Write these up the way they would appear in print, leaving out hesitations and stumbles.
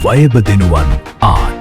වයඹ දෙනුවන් art.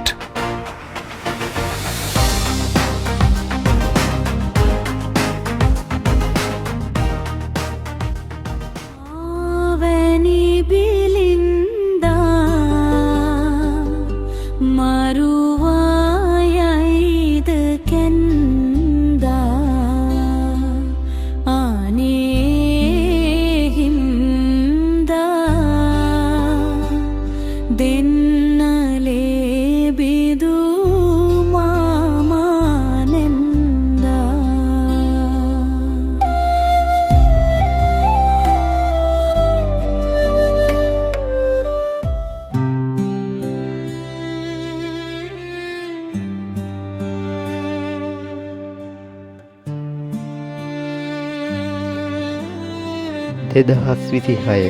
දෙදහස් 26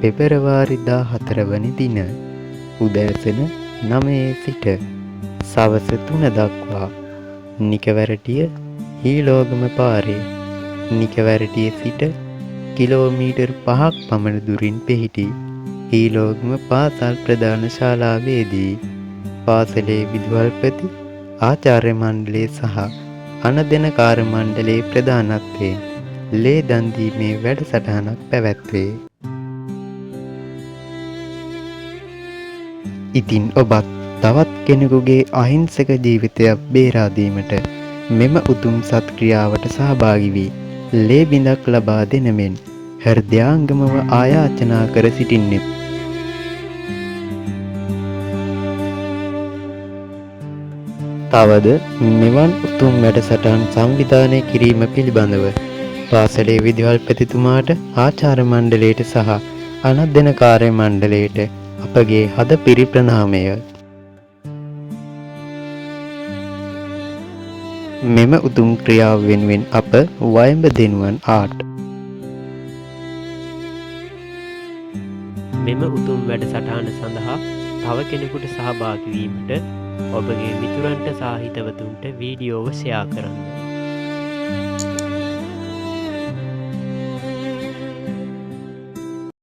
පෙබරවාරි 14 වන දින උදෑසන 9 සිට සවස 3 දක්වා නිකවැරටිය හීලෝගම පාරේ නිකවැරටිය සිට කිලෝමීටර් 5ක් පමණ දුරින් පිහිටි හීලෝගම පාසල් ප්‍රධාන ශාලාවේදී පාසලේ විදුහල්පති ආචාර්ය මණ්ඩලය සහ අනදෙනකාර මණ්ඩලයේ ප්‍රධානත්වයෙන් ලේ දන් දීමේ වැඩසටහනක් පැවැත්වේ. ඉතින් ඔබත් තවත් කෙනෙකුගේ අහිංසක ජීවිතයක් බේරා දීමට මෙම උතුම් සත්ක්‍රියාවට සහභාගී වී ලේ බිඳක් ලබා දෙන මෙන් හෘදයාංගමව ආයාචනා කර සිටින්නේ. තවද මෙවන් උතුම් වැඩසටහන් සංවිධානය කිරීම පිළිබඳව පාසලේ විදුහල්පතිතුමාට ආචාර්ය මණ්ඩලයට සහ අනදෙනකාර මණ්ඩලයට අපගේ හදපිරි ප්‍රණාමය. මෙම උතුම් ක්‍රියාව වෙනුවෙන් අප වයඹ දෙනුවන් ආට්. මෙම උතුම් වැඩසටහන සඳහා තව කෙනෙකුට සහභාගී වීමට ඔබගේ මිතුරන්ට සහ හිතවතුන්ට වීඩියෝව ෂෙයා කරන්න.